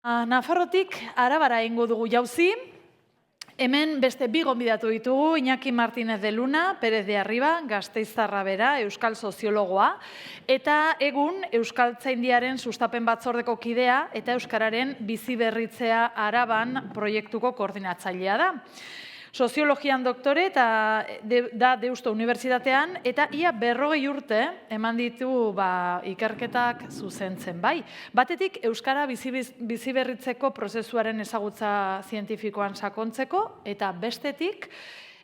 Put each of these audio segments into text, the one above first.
Nafarrotik Arabara egingo dugu jauzi. Hemen beste bi gonbidatu ditugu, Iñaki Martínez de Luna, Pérez de Arriba, Gasteiztarra bera, euskal soziologoa, eta egun Euskaltzaindiaren sustapen batzordeko kidea eta euskararen bizi berritzea Araban proiektuko koordinatzailea da. Soziologian doktore eta da Deusto Unibertsitatean, eta ia 40 urte eman ditu ikerketak zuzentzen bai. Batetik, euskara bizi berritzeko prozesuaren ezagutza zientifikoan sakontzeko, eta bestetik,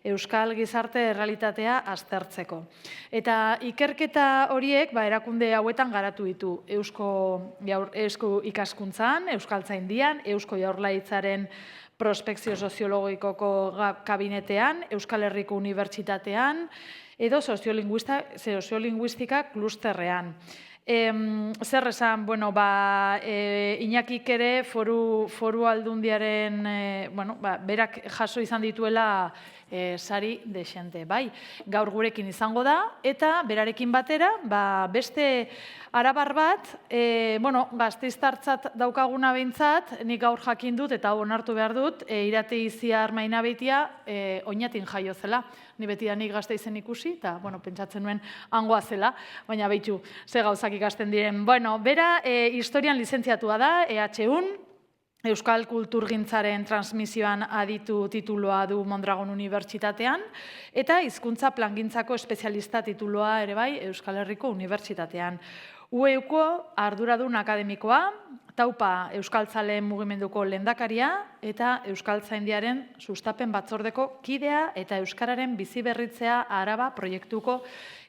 euskal gizarte errealitatea aztertzeko. Eta ikerketa horiek erakunde hauetan garatu ditu. Eusko ikaskuntzan, Euskaltzaindian, Eusko Jaurlaritzaren prospekzio soziologikoko kabinetean, Euskal Herriko Unibertsitatean, edo soziolinguistika klusterrean. Zer esan, Iñakik ere foru aldundiaren, berak jaso izan dituela sari dexente, bai. Gaur gurekin izango da, eta berarekin batera, beste arabar bat, Gasteiztartzat daukaguna behintzat, nik gaur jakin dut, eta onartu behar dut, Irate Iziar Mainabeitia Oñatin jaio zela. Ni beti da nik Gasteizen ikusi, eta pentsatzen nuen hangoa zela, baina behitu, ze gauzak ikasten diren. Bera historian lizentziatua da, EHUn, Euskal Kulturgintzaren transmisioan aditu tituloa du Mondragon Unibertsitatean, eta hizkuntza plangintzako espezialista tituloa ere bai Euskal Herriko Unibertsitatean. UEUko arduradun akademikoa, Taupa Euskaltzaleen mugimenduko lehendakaria eta Euskaltzaindiaren sustapen batzordeko kidea eta euskararen bizi berritzea Araba proiektuko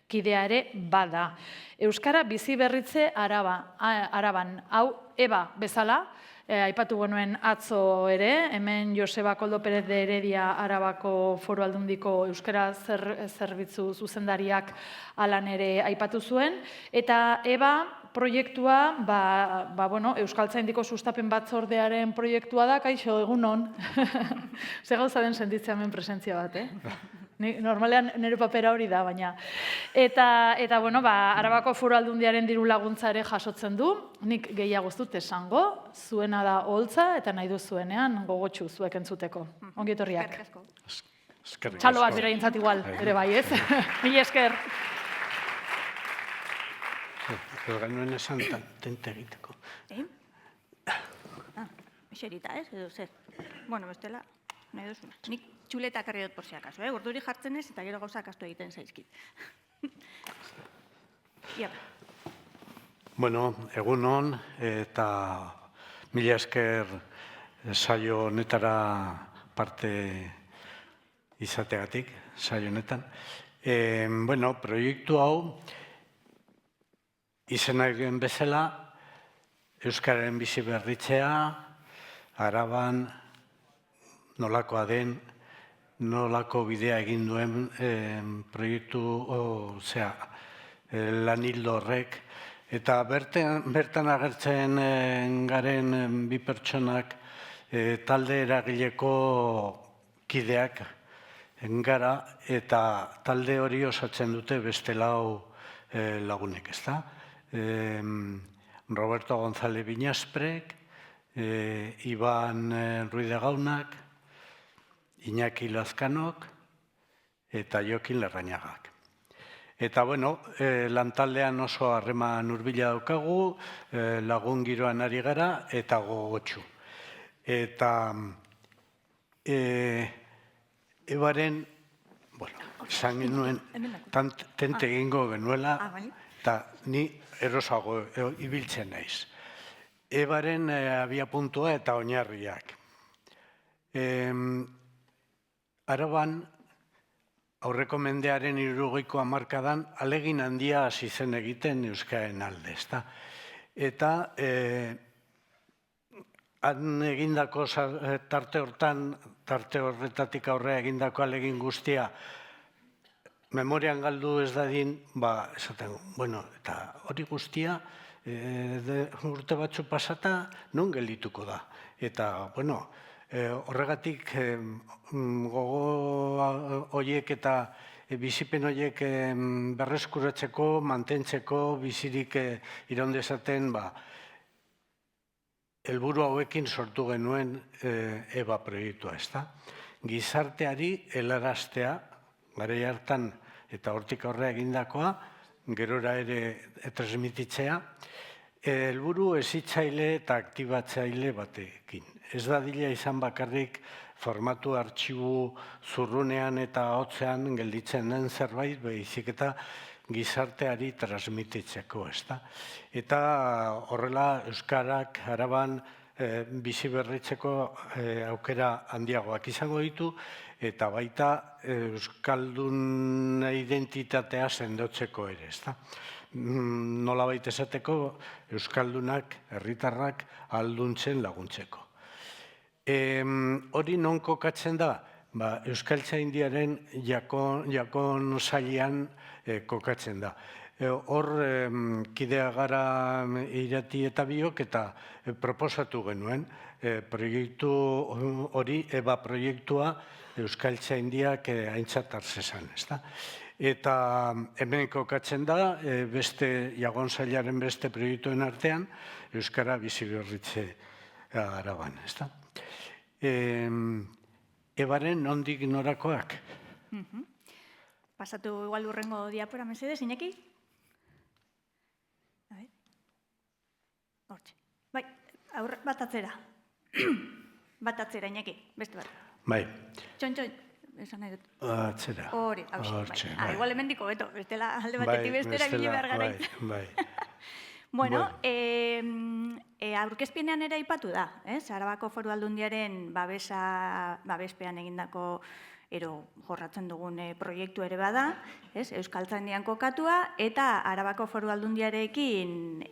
kidea ere bada. Euskara bizi berritze Araban, hau EBA bezala, aipatu genuen atzo ere, hemen Joseba Koldo Pérez de Heredia Arabako Foru Aldundiko Euskara Zerbitzu zuzendariak alan ere aipatu zuen, eta EBA proiektua, Euskaltzaindiko sustapen batzordearen proiektua da, kaixo, egunon. Ze gauza den sentitzea hemen presentzia bat, Normalean nire papera hori da, baina. Eta, Arabako Foru Aldundiaren diru laguntza ere jasotzen du, nik gehiago ez dut esango, zuena da oholtza, eta nahi duzuenean gogotsu zuek entzuteko. Ongi etorriak. Txalo bat bera intzat igual, ere bai, ez? Mila esker. Ganuen esan tente egiteko. Eserita, ez? Edo zer. Bestela, nahi duzuna. Nik txuleta karri dut por si akaso, urduri jartzen ez, eta gero gauzak astu egiten zaizkit. Egun hon, eta mila esker saio honetara parte izategatik, saio honetan. Proiektu hau, izena egin bezala, euskararen bizi berritzea, Araban nolakoa den, nolako bidea egin duen proiektu lan hildo horrek. Eta bertan agertzen garen bi pertsonak talde eragileko kideak gara, eta talde hori osatzen dute beste lau lagunek, ezta? Roberto González Viñasprek, Iban Ruiz de Gaunak, Iñaki Lazkanok eta Jokin Larrañagak. Eta, lantaldean oso harreman hurbila daukagu, lagun giroan ari gara eta gogotsu. Eta ebaren, esan genuen, tente egingo genuela, eta ni erosago ibiltzen naiz. Ebaren abiapuntua eta oinarriak. Araban, aurreko mendearen 60ko hamarkadan ahalegin handia hasi zen egiten euskararen alde, ezta? Eta han egindako tarte horretatik aurrera egindako ahalegin guztia memorian galdu ez dadin, esaten, eta hori guztia urte batzu pasata non geldituko da. Eta, horregatik gogo horiek eta bizipen horiek berreskuratzeko, mantentzeko, bizirik iraun dezaten, helburu hauekin sortu genuen EBA proiektua, ezta? Gizarteari helaraztea, garai hartan eta hortik aurrera egindakoa, gerora ere transmititzea, helburu hezitzaile eta aktibatzaile batekin. Ez dadila izan bakarrik formatu artxibu zurrunean eta hotzean gelditzen den zerbait, baizik eta gizarteari transmititzeko, ezta? Eta horrela Euskarak Araban bizi berritzeko aukera handiagoak izango ditu, eta baita Euskaldun identitatea sendotzeko ere, ezta? Nolabait esateko Euskaldunak, herritarrak ahalduntzen laguntzeko. Hori non kokatzen da? Euskaltzaindiaren jakon sailean kokatzen da. Hor kidea gara Irati eta biok eta proposatu genuen proiektu hori, EBA proiektua Euskaltzaindiak aintzat hartzezan, ezta? Eta hemen kokatzen da, beste jagon sailaren beste proiektuen artean, Euskara bizi berritze Araban, ezta? EBAren nondik norakoak? Pasatu igual urrengo diapora, mesedez, Iñaki? Hortxe. Bai, bat atzera. Bat atzera, Iñaki, beste bat. Bai. Txon, esan nahi dut. Atzera. Hori, Hortxe, bai. Igual hemendiko beto, bestela alde batetik bestera bili behar gara. Bai. Bueno, aurkezpenean ere aipatu da, Arabako Foru Aldundiaren babespean egindako jorratzen dugun proiektu ere bada, Euskaltzaindian kokatua, eta Arabako Foru Aldundiarekin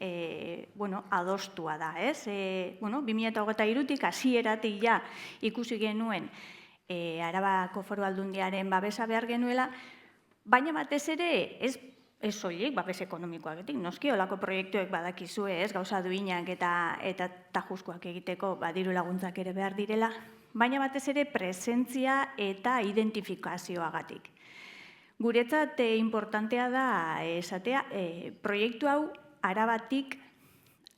adostua da. 2023tik hasieratik ja ikusi genuen Arabako Foru Aldundiaren babesa behar genuela, baina batez ere ez soilik babes ekonomikoaketik, noski olako proiektuek badakizue, gauza duinak eta tajuzkoak egiteko diru laguntzak ere behar direla, baina batez ere presentzia eta identifikazioagatik. Guretzat importantea da esatea, proiektu hau Arabatik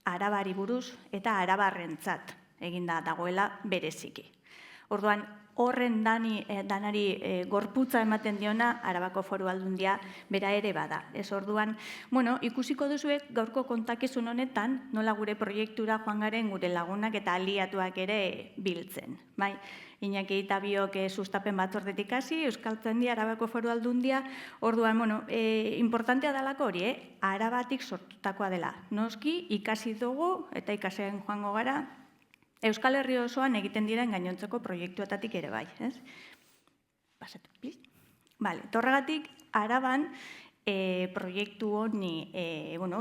Arabari buruz eta Arabarrentzat eginda dagoela bereziki. Orduan, horren danari gorputza ematen diona Arabako Foru Aldundia bera ere bada. Ez orduan, ikusiko duzuek gaurko kontakizun honetan nola gure proiektura joan garen gure lagunak eta aliatuak ere biltzen. Iñaki eta biok sustapen batzordetik hasi, Euskaltzaindia, Arabako Foru Aldundia, orduan, importantea dalako hori, Arabatik sortutakoa dela. Noski, ikasi dugu eta ikasen joango gara, Euskal Herri osoan egiten diren gainontzeko proiektuetatik ere bai, ez? Pasatu, please. Torregatik, Araban proiektu honi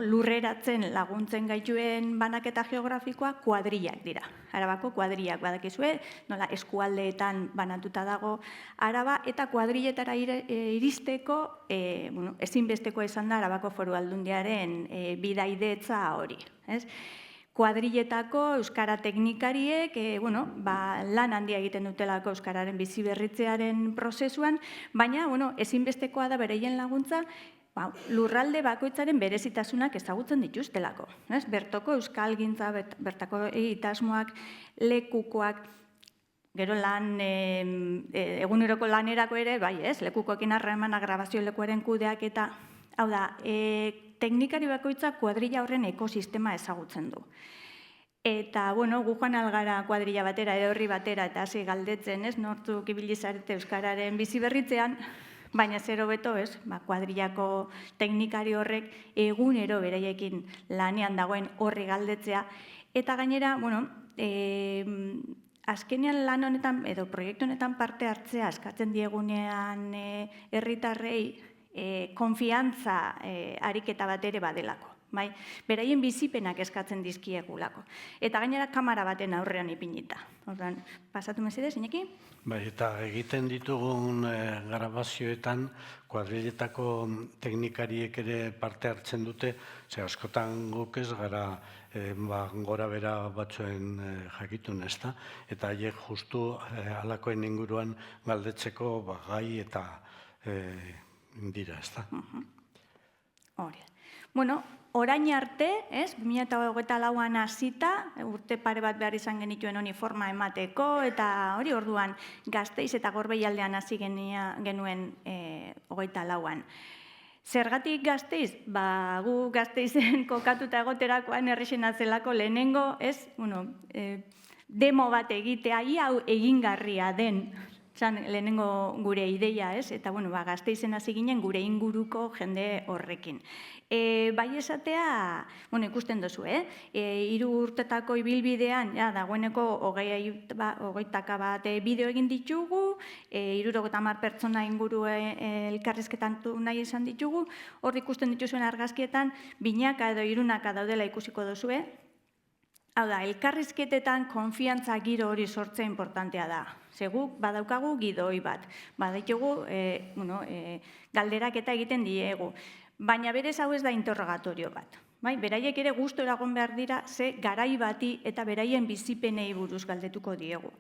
lurreratzen laguntzen gaituen banaketa geografikoa kuadrillak dira. Arabako kuadrillak badakizue, nola eskualdeetan banatuta dago Araba, eta kuadrilletara iristeko ezinbestekoa izan da Arabako Foru Aldundiaren bidaidetza hori, ez? Kuadrilletako euskara teknikariek lan handia egiten dutelako euskararen biziberritzearen prozesuan, baina ezinbestekoa da bereien laguntza lurralde bakoitzaren berezitasunak ezagutzen dituztelako. Bertoko euskalgintza, bertako egitasmoak, lekukoak, gero eguneroko lanerako ere, lekukoekin harremana grabazio lekuaren kudeak eta, hau da, teknikari bakoitza kuadrilla horren ekosistema ezagutzen du. Eta, gu joan algara kuadrilla batera, horri batera, eta hasi galdetzen, nortzuk ibili zarete euskararen biziberritzean, baina zero beto, kuadrillako teknikari horrek egunero beraiekin lanean dagoen horri galdetzea. Eta gainera, azkenean lan honetan, edo proiektu honetan parte hartzea eskatzen diegunean herritarrei konfiantza ariketa bat ere badelako. Beraien bizipenak eskatzen dizkiegulako. Eta gainera kamera baten aurrean ipinita. Orduan, pasatu mesedez, Iñaki? Eta egiten ditugun grabazioetan kuadrilletako teknikariek ere parte hartzen dute, askotan guk ez gara gora bera batzuen jakitun, ezta? Eta haiek justu halakoen inguruan galdetzeko gai eta dira, ezta? Hori. Bueno, orain arte, 2024an hasita, urte pare bat behar izan genituen honi forma emateko, eta hori orduan Gasteiz eta Gorbeialdean hasi genuen 24an. Zergatik Gasteiz? Gu Gasteizen kokatuta egoterakoan errexena zelako lehenengo, demo bat egitea, hau egingarria den, lehenengo gure ideia, eta Gasteizen hasi ginen gure inguruko jende horrekin. Bai esatea, ikusten duzu, 3 urtetako ibilbidean, dagoeneko 20 bat bideo egin ditugu, 70 pertsona inguru elkarrizketan nahi izan ditugu, hor ikusten dituzuen argazkietan, binaka edo irunaka daudela ikusiko duzue. Hau da, elkarrizketetan konfiantza giro hori sortzea importantea da. Guk badaukagu gidoi bat, baditugu galderak eta egiten diegu. Baina berez hau ez da interrogatorio bat. Beraiek ere gustora egon behar dira, ze garai bati eta beraien bizipenei buruz galdetuko diegu.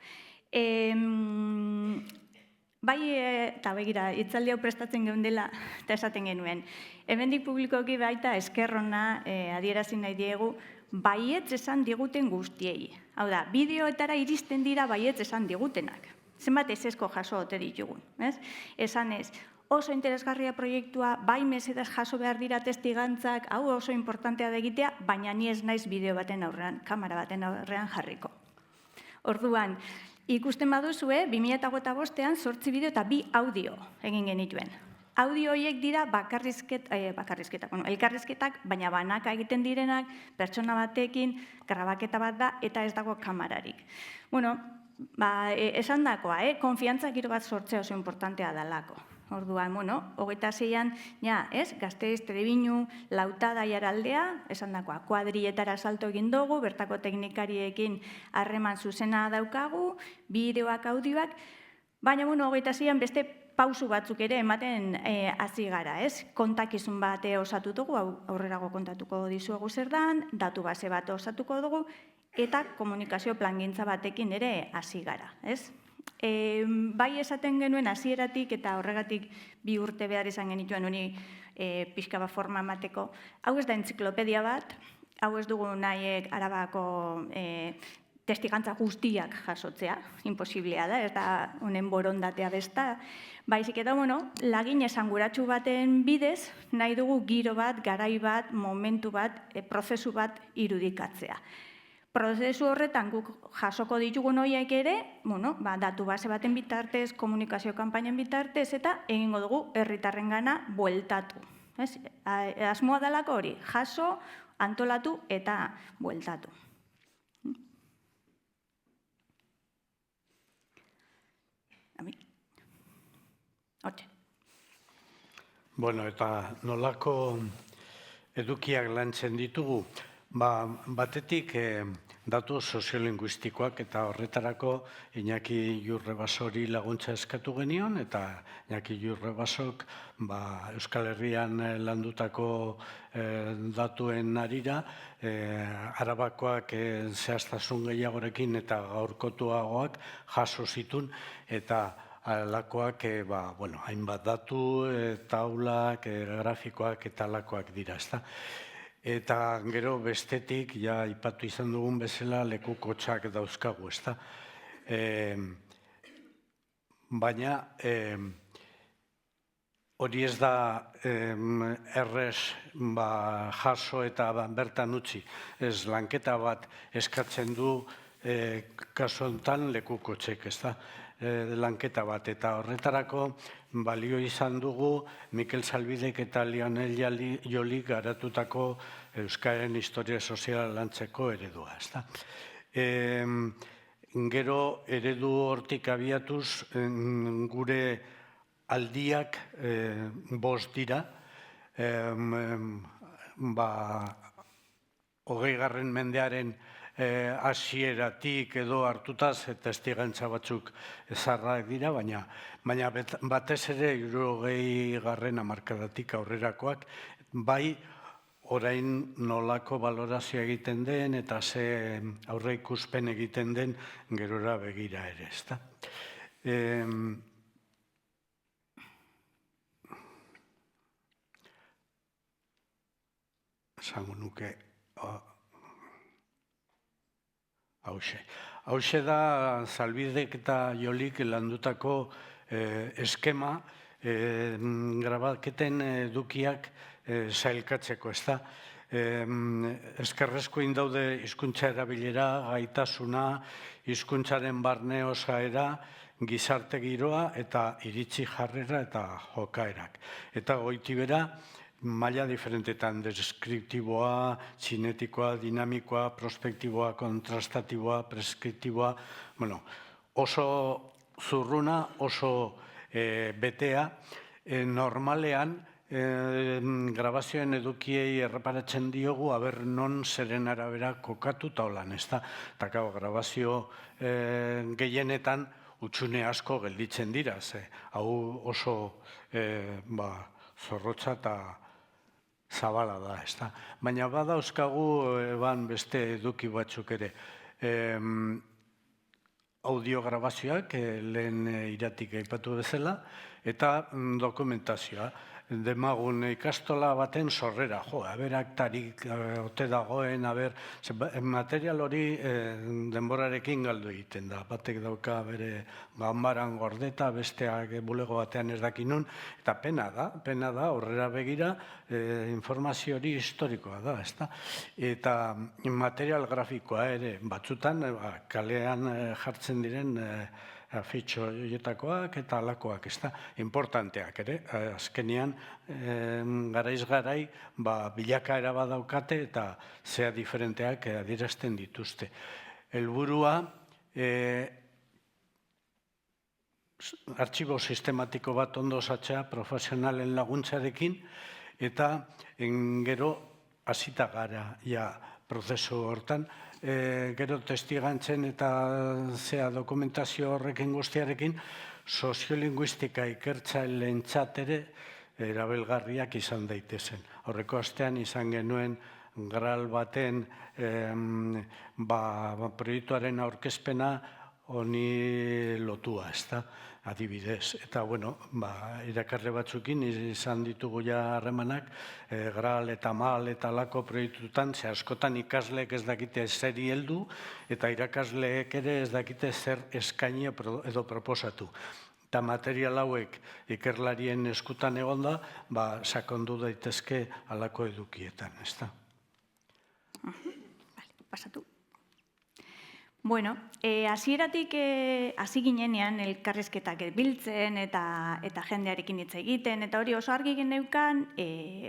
Eta begira, hitzaldi hau prestatzen geundela eta esaten genuen. Hemendik publikoki baita eskerrona adierazi nahi diegu, baietz esan diguten guztiei. Hau da, bideoetara iristen dira baietz esan digutenak. Zenbat ezezko jaso ote ditugun. Esan ez, oso interesgarria proiektua, bai mesedez jaso behar dira testigantzak, hau oso importantea da egitea, baina ni ez naiz bideo baten aurrean, kamera baten aurrean jarriko. Orduan, ikusten baduzue, 2025an 8 bideo eta 2 audio egin genituen. Audio horiek dira elkarrizketak, baina banaka egiten direnak, pertsona batekin, grabaketa bat da, eta ez dago kamerarik. Esan dakoa, konfiantza giro bat sortzea oso importantea dalako. Orduan, 26an, Gasteiz, Trebiñu, Lautada, Aiaraldea, esan dakoa, kuadrietara salto egin dugu, bertako teknikariekin harreman zuzena daukagu, bideoak, audioak, baina, 26an beste pausu batzuk ere ematen hasi gara, kontakizun bat osatu dugu, aurrerago kontatuko dizuegu zer dan, datu base bat osatuko dugu, eta komunikazio plangintza batekin ere hasi gara, Bai esaten genuen hasieratik eta horregatik 2 urte behar izan genituen honi pixka bat forma emateko. Hau ez da entziklopedia bat, hau ez dugu nahiek Arabako testigantza guztiak jasotzea, imposiblea da, ez da honen borondatea besta. Baizik eta, lagin esanguratsu baten bidez, nahi dugu giro bat, garai bat, momentu bat, prozesu bat irudikatzea. Prozesu horretan guk jasoko ditugun horiek ere, datu base baten bitartez, komunikazio kanpainen bitartez, eta egingo dugu herritarrengana bueltatu. Asmoa dalako hori, jaso, antolatu eta bueltatu. Eta nolako edukiak lantzen ditugu? Batetik datu soziolinguistikoak eta horretarako Iñaki Jurrebasori laguntza eskatu genion eta Iñaki Jurrebasok Euskal Herrian landutako datuen arira Arabakoak zehaztasun gehiagorekin eta gaurkotuagoak jaso zitun eta alakoak hainbat datu, taulak, grafikoak eta alakoak dira, ezta? Eta gero bestetik, aipatu izan dugun bezala, lekukotxak dauzkagu, ezta? Baina hori ez da errez jaso eta bertan utzi. Ez lanketa bat eskatzen du kasu honetan lekukotxek, ezta? Lanketa bat, eta horretarako balio izan dugu Mikel Salbidek eta Lionel Jolik garatutako Euskararen historia soziala lantzeko eredua, ezta? Gero eredu hortik abiatuz gure aldiak 5 dira, 20. mendearen hasieratik edo hartutaz testigantza batzuk zaharrak dira, baina batez ere 60. hamarkadatik aurrerakoak, bai orain nolako balorazioa egiten den eta ze aurreikuspen egiten den gerora begira ere, ezta? esango nuke, hauxe da Zalbidek eta Jolik landutako eskema grabaketen edukiak sailkatzeko, ez da? Eskerrezko indaude hizkuntza erabilera, gaitasuna, hizkuntzaren barne osaera, gizarte giroa eta iritzi jarrera eta jokaerak. Eta goitibera, maila diferentetan, deskriptiboa, txinetikoa, dinamikoa, prospektiboa, kontrastatiboa, preskriptiboa, oso zurruna, oso betea, normalean, grabazioen edukiei erreparatzen diogu, aber non zeren arabera kokatu eta holan, ez da? Eta grabazio gehienetan utxune asko gelditzen dira, hau oso zorrotza eta zabala da, ez da? Baina badauzkagu beste eduki batzuk ere. Audiograbazioak, lehen iratik aipatu bezala, eta dokumentazioa. Demagun ikastola baten sorrera, aberak tarik ote dagoen, material hori denborarekin galdu egiten da. Batek dauka bere ganbaran gordeta, besteak bulego batean ez dakinun, eta pena da, horrera begira, informazio hori historikoa da, ez da? Eta material grafikoa ere, batzutan, kalean jartzen diren afitxo horietakoak eta alakoak, ez da, importanteak ere, azkenean garaiz garai bilakaera badaukate eta zea diferenteak adierazten dituzte. Helburua artxibo sistematiko bat ondo osatzea profesionalen laguntzarekin eta gero hasita gara prozesu hortan, gero testigantzen eta zea dokumentazio horrekin guztiarekin soziolinguistika ikertzailentzat ere erabelgarriak izan daitezen. Aurreko astean izan genuen gral baten proiektuaren aurkezpena honi lotua, ez da, adibidez. Eta, irakarle batzukin izan ditugu harremanak, gral eta mal eta alako proiektutan, ze askotan ikasleek ez dakite zeri heldu, eta irakasleek ere ez dakite zer eskaini edo proposatu. Eta material hauek ikerlarien eskutan egonda, sakondu daitezke alako edukietan, ez da? Pasatu. Bueno, hasieratik hasi ginenean elkarrizketak biltzen eta jendearekin hitz egiten, eta hori oso argi geneukan,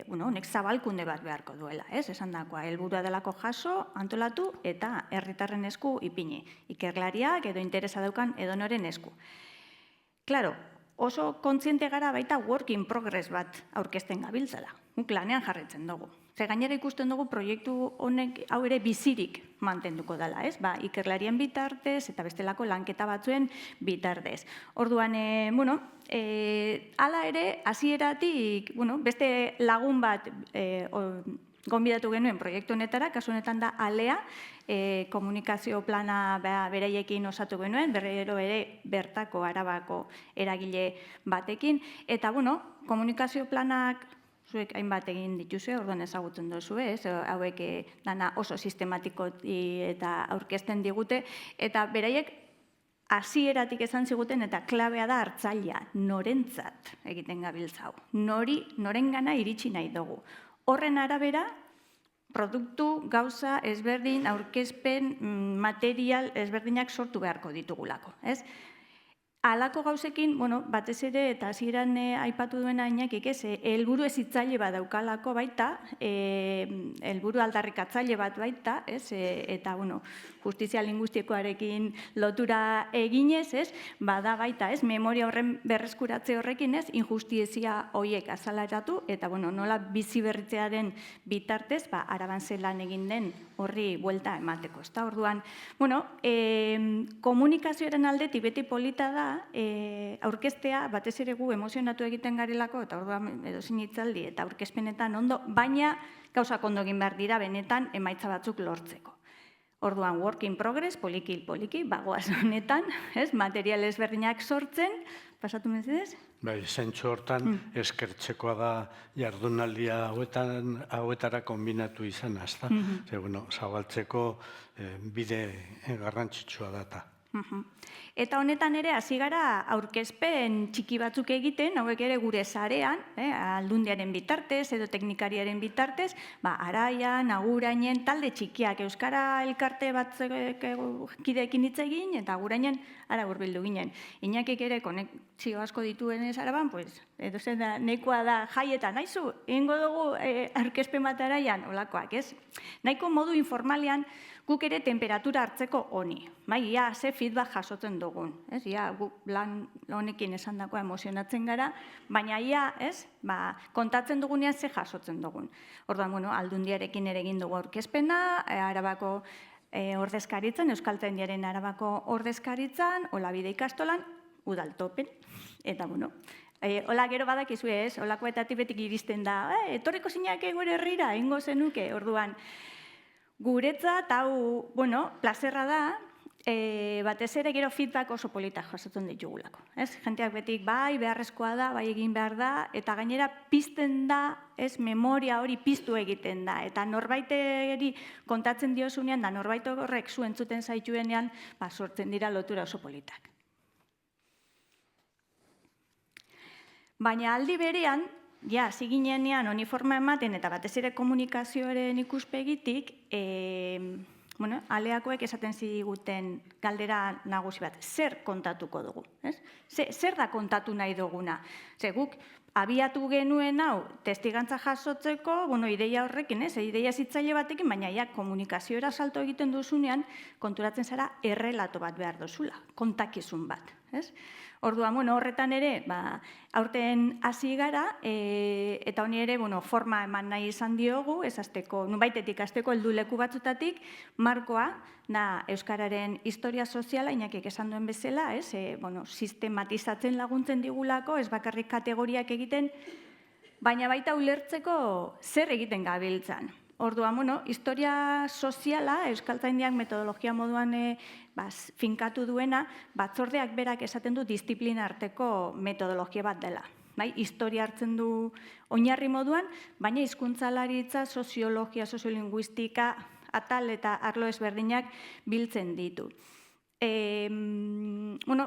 honek zabalkunde bat beharko duela, ez? Esandakoa, helburua delako jaso, antolatu eta herritarren esku ipini. Ikerlariak edo interesa daukan edonoren esku. Claro, oso kontziente gara baita work in progress bat aurkezten gabiltzala. Guk lanean jarraitzen dugu. Ze gainera ikusten dugu proiektu honek hau ere bizirik mantenduko dela, ez? Ikerlarien bitartez eta bestelako lanketa batzuen bitartez. Orduan, hala ere, hasieratik, beste lagun bat gonbidatu genuen proiektu honetara, kasu honetan da Alea, komunikazio plana beraiekin osatu genuen, berriro ere bertako Arabako eragile batekin, eta komunikazio planak zuek hainbat egin dituzue, orduan ezagutzen duzu, hauek dana oso sistematiko eta aurkezten digute, eta beraiek hasieratik esan ziguten eta klabea da hartzailea, norentzat egiten gabiltza hau, norengana iritsi nahi dugu. Horren arabera, produktu, gauza, ezberdin, aurkezpen, material ezberdinak sortu beharko ditugulako, ez? Halako gauzekin, batez ere, eta hasieran aipatu duena Iñakik, helburu hezitzaile bat daukalako baita, helburu aldarrikatzaile bat baita, eta, justizia linguistikoarekin lotura eginez, bada baita, memoria horren berreskuratze horrekin, injustizia horiek azalaratu, eta, nola bizi berritzearen bitartez, Araban zelan egin den horri buelta emateko. Orduan, komunikazioaren aldetik beti polita da, aurkeztea, batez ere gu emozionatu egiten garelako, eta orduan edozein hitzaldi eta aurkezpenetan ondo, baina gauzak ondo egin behar dira benetan emaitza batzuk lortzeko. Orduan, work in progress, poliki, bagoaz honetan, material ezberdinak sortzen, pasatu mesedez? Bai, zentzu hortan eskertzekoa da jardunaldia hauetara kombinatu izan, ezta? Ze, bueno, zabaltzeko bide garrantzitsua data. Eta honetan ere, hasi gara aurkezpen txiki batzuk egiten, hauek ere gure sarean, aldundiaren bitartez edo teknikariaren bitartez, Araian, Agurainen, talde txikiak, Euskara elkarte batzuk kideekin hitz egin, eta Agurainen ara hurbildu ginen. Inakik ere konexio asko dituenez Araban, edo zen da, nahikoa da jaietan, naizu, egingo dugu aurkezpen bat Araian, olakoak, ez? Nahiko modu informalean, guk ere temperatura hartzeko honi. Ia, ze feedback jasotzen dugun. Ia, guk lan honekin esan dagoa emozionatzen gara, baina ia, kontatzen dugunean ze jasotzen dugun. Orduan, aldundiarekin ere egin dugu aurkezpena, Arabako ordezkaritzan, Euskaltzaindiaren Arabako ordezkaritzan, Olabide ikastolan, udaltopen, eta hola gero badakizu ez, holakoetatik betik iristen da, etorriko zinak gure herrira, ingo zenuke, orduan, guretzat, hau, plazerra da, batez ere gero feedback oso politak jasotzen ditugulako. Jenteak betik bai, beharrezkoa da, bai egin behar da, eta gainera pizten da, memoria hori piztu egiten da, eta norbaiteri kontatzen diozunean, da norbait horrek zu entzuten zaituenean, sortzen dira lotura oso politak. Baina aldi berean, ziginenean uniforma ematen eta batez ere komunikazioaren ikuspegitik, aleakoek esaten ziguten galdera nagusi bat, zer kontatuko dugu? Zer da kontatu nahi duguna? Guk abiatu genuen hau testigantza jasotzeko, ideia horrekin, ideia zitzaile batekin, baina komunikazioera salto egiten duzunean, konturatzen zara errelato bat behar duzula, kontakizun bat. Orduan, horretan ere, aurten hasi gara, eta honi ere, forma eman nahi izan diogu, ez azteko, nunbaitetik azteko heldu leku batzutatik, markoa, Euskararen historia soziala, inakik esan duen bezala, sistematizatzen laguntzen digulako, ez bakarrik kategoriak egiten, baina baita ulertzeko zer egiten gabiltzan. Orduan, historia soziala, Euskaltzaindiak metodologia moduan finkatu duena, batzordeak berak esaten du disiplina arteko metodologia bat dela. Historia hartzen du oinarri moduan, baina hizkuntzalaritza, soziologia, soziolinguistika, atal eta arlo ezberdinak biltzen ditu.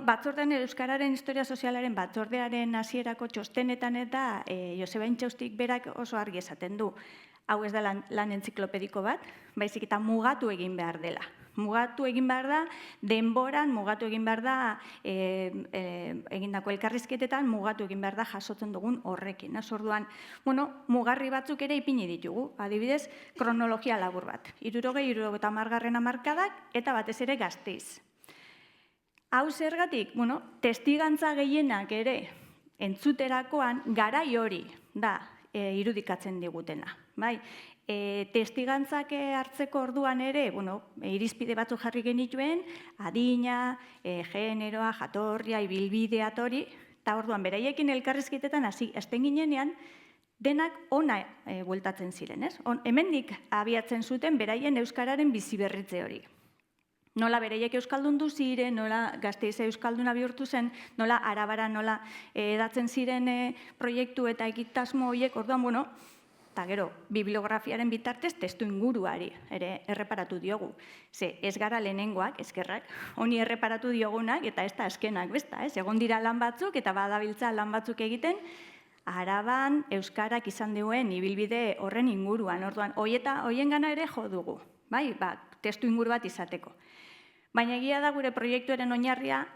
Batzordean Euskararen historia sozialaren batzordearen hasierako txostenetan eta Joseba Intxaustik berak oso argi esaten du. Hau ez da lan entziklopediko bat, baizik eta mugatu egin behar dela. Mugatu egin behar da, denboran, mugatu egin behar da, egindako elkarrizketetan, mugatu egin behar da jasotzen dugun horrekin. Orduan, mugarri batzuk ere ipini ditugu, adibidez, kronologia labur bat. 60-70 hamarkadak eta batez ere Gasteiz. Hau zergatik, testigantza gehienak ere entzuterakoan garai hori da irudikatzen digutena. Testigantzak hartzeko orduan ere, irizpide batzuk jarri genituen, adina, generoa, jatorria, ibilbidea hori, eta orduan beraiekin elkarrizketetan hasten ginenean, denak ona bueltatzen ziren. Hemendik abiatzen zuten beraien Euskararen biziberritze hori. Nola bereiek euskaldundu ziren, nola Gasteiz euskalduna bihurtu zen, nola Arabara nola edatzen ziren proiektu eta egitasmo horiek, orduan, eta gero, bibliografiaren bitartez testu inguruari ere erreparatu diogu. Ez gara lehenengoak, eskerrak, honi erreparatu diogunak eta ez da azkenak, besta, egon dira lan batzuk eta badabiltza lan batzuk egiten, Araban euskarak izan duen ibilbide horren inguruan, orduan, hoien gana ere jo dugu, testu inguru bat izateko. Baina egia da gure proiektuaren oinarria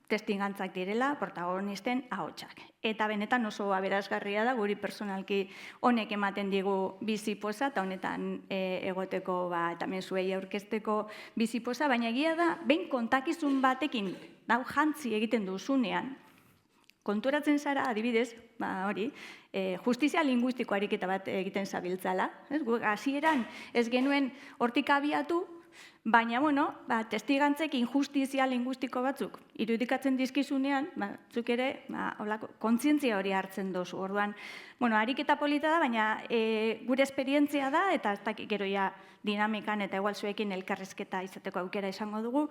testigantzak direla, protagonisten ahotsak. Eta benetan oso aberasgarria da, guri personalki honek ematen digu bizipoza, eta honetan egoteko, eta mezuei aurkezteko bizipoza, baina egia da, behin kontakizun batekin, jantzi egiten duzunean, konturatzen zara, adibidez, justizia linguistiko ariketa bat egiten zabiltzala. Hasieran ez genuen hortik abiatu, baina, testigantzek injustizia linguistiko batzuk irudikatzen dizkizunean, zuk ere, kontzientzia hori hartzen dozu. Orduan, ariketa polita da, baina gure esperientzia da, eta ez dakik gero dinamikan eta igual zuekin elkarrizketa izateko aukera izango dugu,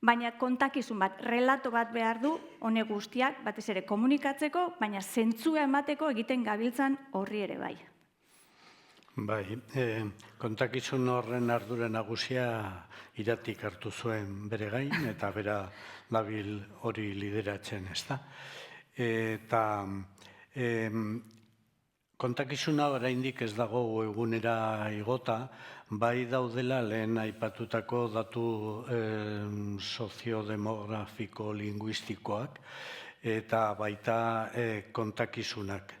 baina kontakizun bat, relato bat behar du, honek guztiak, batez ere komunikatzeko, baina zentzua emateko egiten gabiltzan horri ere bai. Bai, kontakizun horren ardura nagusia Iratik hartu zuen bere gain, eta bera dabil hori lideratzen, ezta? Eta kontakizuna oraindik ez dago egunera igota, bai daudela lehen aipatutako datu soziodemografiko linguistikoak, eta baita kontakizunak.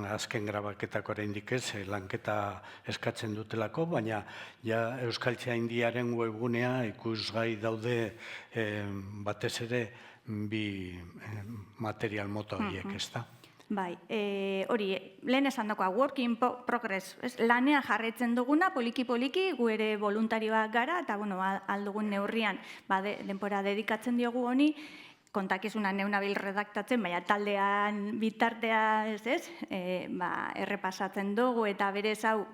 Azken grabaketak oraindik ez, lanketa eskatzen dutelako, baina ja Euskaltzaindiaren webgunea ikusgai daude batez ere bi material mota horiek, ezta? Bai, hori, lehen esan dagoa, work in progress, lanean jarraitzen duguna, poliki-poliki, gu ere voluntarioak gara, eta aldugun neurrian denbora dedikatzen diogu honi, kontakizuna neunabil redaktatzen, baina taldean bitartea errepasatzen dugu eta berez hau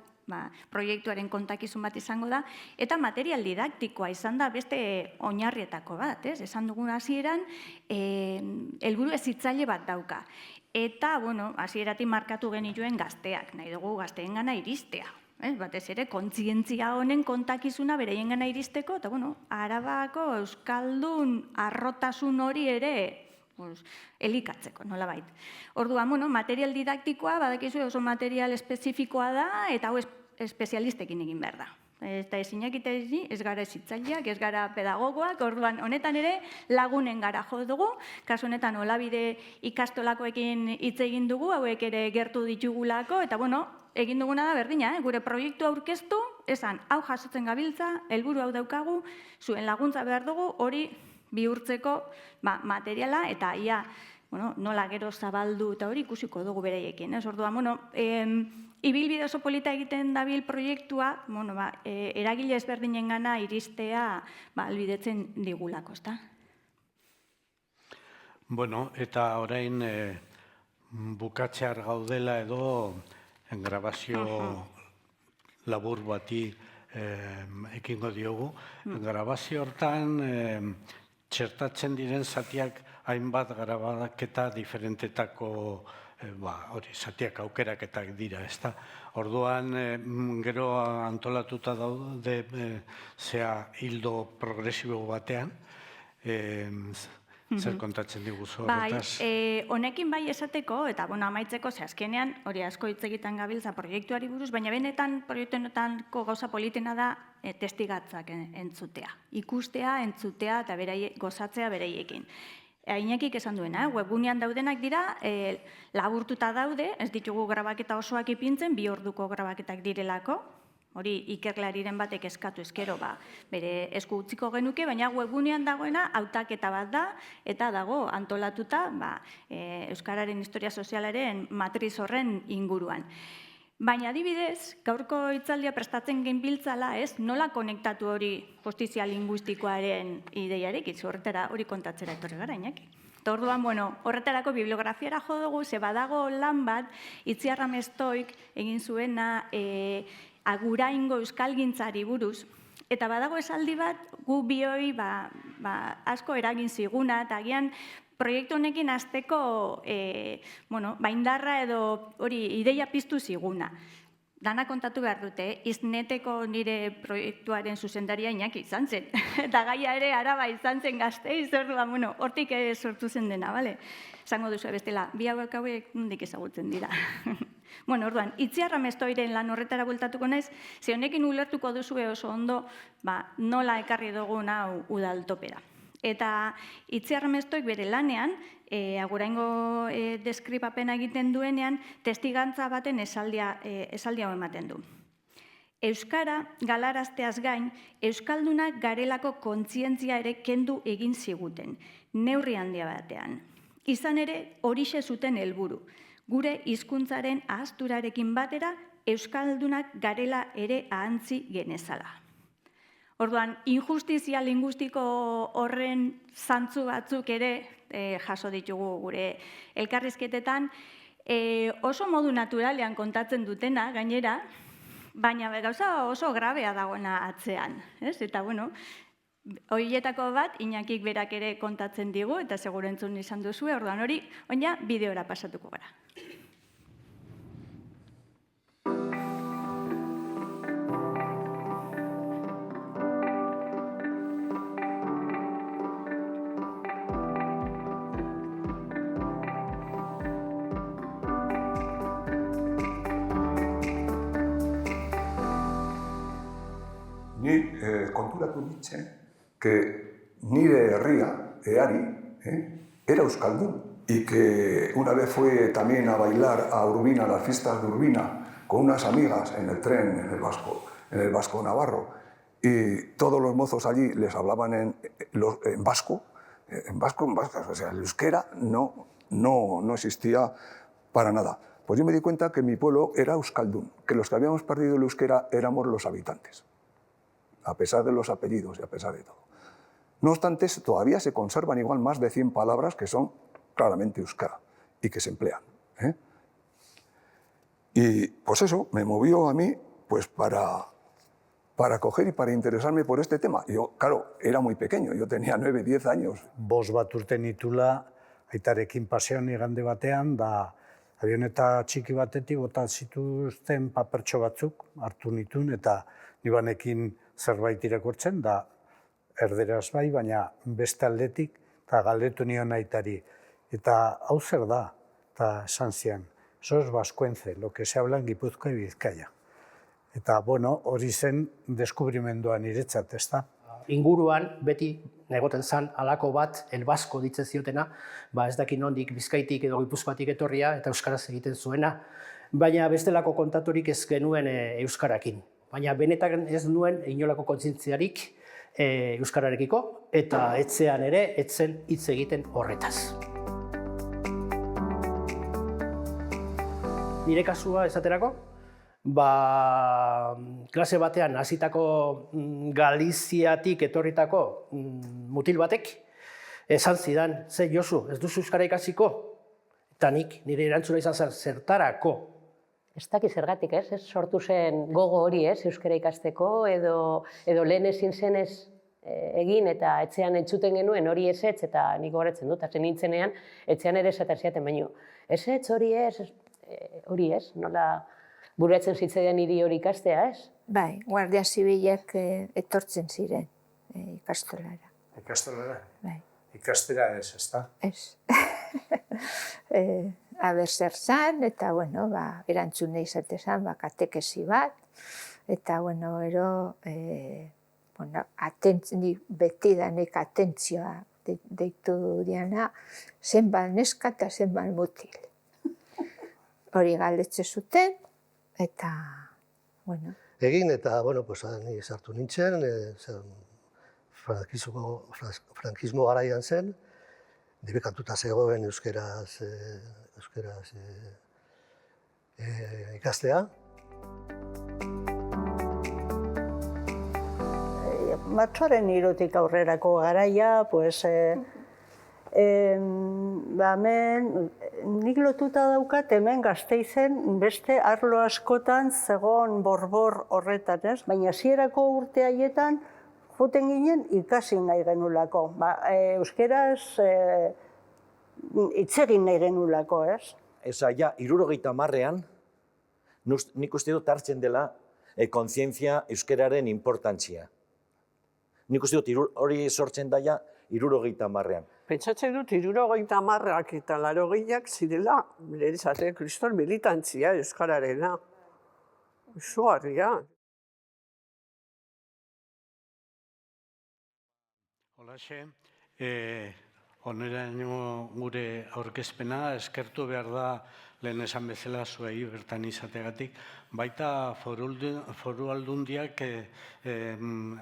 proiektuaren kontakizun bat izango da, eta material didaktikoa izan da beste oinarrietako bat, esan dugun hasieran, helburu hezitzaile bat dauka. Eta, hasieratik markatu genituen gazteak, nahi dugu gazteengana iristea. Batez ere, kontzientzia honen kontakizuna bereiengana iristeko, eta, Arabako euskaldun arrotasun hori ere elikatzeko, nolabait. Orduan, material didaktikoa, badakizu oso material espezifikoa da, eta hau espezialistekin egin behar da. Eta ezinak ez gara hezitzaileak, ez gara pedagogoak, orduan honetan ere lagunen gara jo dugu, kasu honetan Olabide ikastolakoekin hitz egin dugu, hauek ere gertu ditugulako, eta egin duguna da berdina, gure proiektu aurkeztu, esan, hau jasotzen gabiltza, helburu hau daukagu, zuen laguntza behar dugu, hori bihurtzeko materiala, eta ia, nola gero zabaldu eta hori ikusiko dugu bereiekin. Orduan, ibilbide oso polita egiten dabil proiektua, eragile ezberdinengana iristea albidetzen digulako, ezta? Eta orain bukatzear gaudela edo grabazio labur bati ekingo diogu. Grabazio hortan txertatzen diren zatiak hainbat grabaketa diferentetako zatiak aukeraketak dira, ezta? Orduan, gero antolatuta daude hildo progresibo batean, zer kontatzen diguzu horretaz? Honekin bai esateko, eta amaitzeko, azkenean, hori asko hitz egiten gabiltza proiektuari buruz, baina benetan proiektu honetako gauza politena da testigatzak entzutea. Ikustea, entzutea eta gozatzea beraiekin. Iñakik esan duena, webgunean daudenak dira, laburtuta daude, ez ditugu grabaketa osoak ipintzen, 2 orduko grabaketak direlako, hori ikerlariren batek eskatu ezkero, bere esku utziko genuke, baina webgunean dagoena hautaketa bat da, eta dago antolatuta Euskararen historia sozialaren matriz horren inguruan. Baina adibidez, gaurko hitzaldia prestatzen genbiltzala, nola konektatu hori justizia linguistikoaren ideiarekin, horretara hori kontatzera etorri gara, Iñaki. Orduan, horretarako bibliografiara jo dugu, ze badago lan bat, Itziar Amestoik egin zuena Aguraingo euskalgintzari buruz, eta badago esaldi bat, gu bioi asko eragin ziguna, eta agian proiektu honekin hasteko indarra edo hori ideia piztu ziguna. Dana kontatu behar dute, Izneteko nire proiektuaren zuzendaria Iñaki izan zen. Eta gaia ere Araba izan zen Gasteiz, orduan, hortik sortu zen dena, bale? Zango duzu bestela, bi hauek nondik ezagutzen dira. Orduan, Itziar Amestoiren lan horretara bueltatuko naiz, ze honekin ulertuko duzu oso ondo nola ekarri dugun hau udaltopera. Eta Itziar Amestoik bere lanean, Aguraingo deskribapena egiten duenean, testigantza baten esaldia hau ematen du. Euskara galarazteaz gain, Euskaldunak garelako kontzientzia ere kendu egin ziguten, neurri handia batean. Izan ere, horixe zuten helburu, gure hizkuntzaren ahazturarekin batera, Euskaldunak garela ere ahantzi genezala. Orduan, injustizia linguistiko horren zantzu batzuk ere jaso ditugu gure elkarrizketetan, oso modu naturalean kontatzen dutena, gainera, baina gauza oso grabea dagoena atzean. Eta, Horietako bat, Iñakik berak ere kontatzen digu, eta seguru entzun izan duzu, orduan hori, oina bideora pasatuko gara. Ni konturatu nintzen, que nire herria, Eari, era euskaldun, y que una vez fue también a bailar a Urbina, a las fiestas de Urbina, con unas amigas en el tren, en el Vasco Navarro, y todos los mozos allí les hablaban en vasco, o sea, el euskera no existía para nada. Pues yo me di cuenta que mi pueblo era euskaldun, que los que habíamos perdido el euskera éramos los habitantes, a pesar de los apellidos y a pesar de todo. No obstante, todavía se conservan igual más de 100 palabras que son claramente euskera y que se emplean. Y pues eso me movió a mí pues para coger y para interesarme por este tema. Yo, claro, era muy pequeño, yo tenía 9, 10 años. Bost bat urte nitula, aitarekin pasean igande batean, da avioneta txiki batetik bota zituzten papertxo batzuk hartu nituen, eta nibanekin zerbait irakurtzen, da erderaz bai, baina beste aldetik, eta galdetu nion aitari. Eta hau zer da, eta esan zian, eso es vascuence, lo que se habla en Gipuzkoa y Bizkaia. Eta, bueno, hori zen deskubrimenduan niretzat, ez da? Inguruan beti egoten zan halako bat, el basko ditzen ziotena, ez daki nondik Bizkaitik edo Gipuzkoatik etorria eta euskaraz egiten zuena, baina bestelako kontaturik ez genuen euskarakin. Baina benetan ez nuen inolako kontzientziarik euskararekiko, eta etzean ere etzen hitz egiten horretaz. Nire kasua esaterako, klase batean hasitako Galiziatik etorritako mutil batek esan zidan, ze Josu, ez duzu euskara ikasiko? Eta nire erantzuna izan zen, zertarako? Ez dakit zergatik, ez sortu zen gogo hori, euskara ikasteko, edo lehen ezin zenez egin eta etxean entzuten genuen hori ezetz, eta nik gogoratzen dut, hazen nintzenean, etxean ere esaten ziaten, baino, ezetz hori ez, nola buruatzen zitzaidan hiri hori ikastea, ez? Bai, Guardia Zibilek etortzen ziren ikastolara. Ikastolara? Bai. Ikastera ez, ez da? Ez. Aber zer zan, eta, bueno, erantzune izatezan, katekesi bat, eta, bueno, ero, betidanik atentzioa deitu diana, zenbat neska eta zenbat mutil. Hori galdetze zuten, eta, bueno. Egin eta, bueno, ni sartu nintzen, frankismo garaian zen, debekatuta zegoen euskeraz ikastea. Martxoaren 3 aurrerako garaia, hemen nik lotuta daukat hemen Gasteizen beste arlo askotan zegoen borbor horretan, ez? Baina hasierako urte haietan joten ginen ikasi nahi genulako. Euskeraz hitz egin nahi genulako, ez? Eza, ja, 70ean, nik uste dut hartzen dela kontzientzia euskeraren importantzia. Nik uste dut hori sortzen daia 70ean. Pentsatzen dut 70ak eta 80ak zirela, kriston militantzia euskararena. Izugarria. Holaxe, oneraino gure aurkezpena eskertu behar da lehen esan bezala zuei bertan izategatik, baita foru aldundiak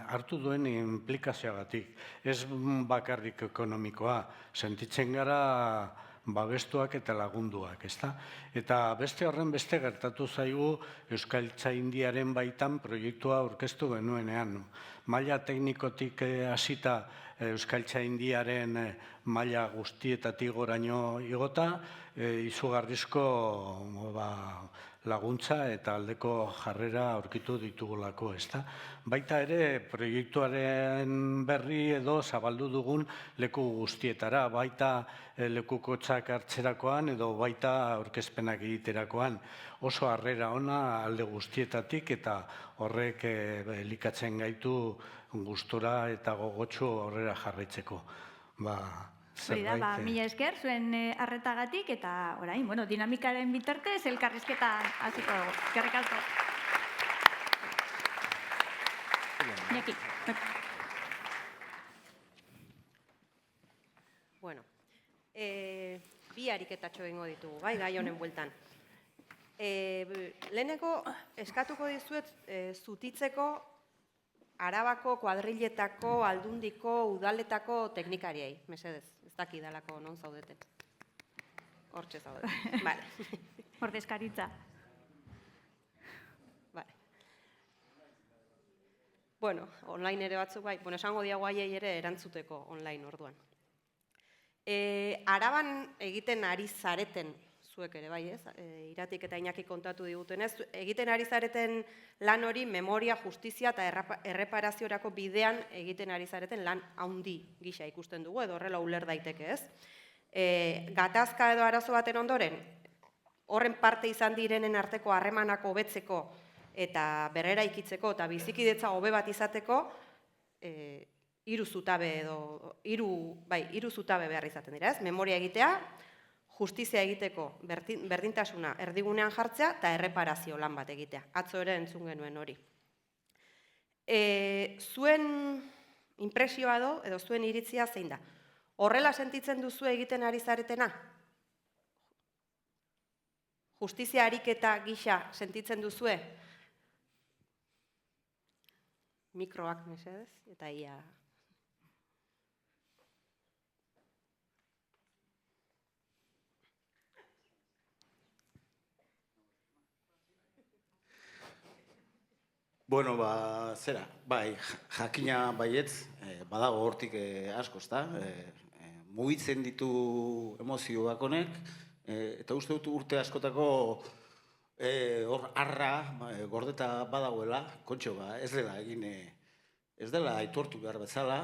hartu duen implikazioagatik. Ez bakarrik ekonomikoa, sentitzen gara babestuak eta lagunduak, ezta? Eta beste horren beste gertatu zaigu Euskaltzaindiaren baitan proiektua aurkeztu genuenean. Maila teknikotik hasita Euskaltzaindiaren maila guztietatik goraino igota, izugarrizko laguntza eta aldeko jarrera aurkitu ditugulako, ezta? Baita ere, proiektuaren berri edo zabaldu dugun leku guztietara, baita lekukotxak hartzerakoan edo baita aurkezpenak egiterakoan. Oso harrera ona alde guztietatik eta horrek elikatzen gaitu gustora eta gogotsu aurrera jarraitzeko. Hori da, mila esker zuen arretagatik eta orain, dinamikaren bitartez elkarrizketa hasiko dugu. Eskerrik asko. Iñaki. Bueno, bi ariketatxo egingo ditugu, bai, gai honen bueltan. Leheneko eskatuko dizuet zutitzeko Arabako, kuadriletako, aldundiko, udaletako teknikariei, mesedez, ez dakidalako non zaudeten. Hortxe zaudeten, bale. Ordezkaritza. Bale. Bueno, online ere batzuk bai, esango diago haiei ere erantzuteko online orduan. Araban egiten ari zareten, zuek ere bai ez, Iratik eta Iñaki kontatu digutenez, egiten ari zareten lan hori memoria, justizia eta erreparaziorako bidean egiten ari zareten lan handi gisa ikusten dugu, edo horrela uler daiteke ez. Gatazka edo arazo baten ondoren, horren parte izan direnen arteko harremanak hobetzeko eta berrera ikitzeko eta bizikidetza hobe bat izateko, hiru zutabe behar izaten dira ez, memoria egitea, justizia egiteko berdintasuna erdigunean jartzea eta erreparazio lan bat egitea. Atzo ere entzun genuen hori. Zuen inpresioa edo zuen iritzia zein da? Horrela sentitzen duzu egiten ari zaretena? Justizia ariketa gisa sentitzen duzue? Mikroak mesedez, eta ia... Bueno, zera, bai, jakina baietz, badago hortik asko, ezta? Mugitzen ditu emozioak honek, eta uste dut urte askotako hor arra, gordeta badagoela, kontxo ez dela egin, ez dela aitortu behar bezala,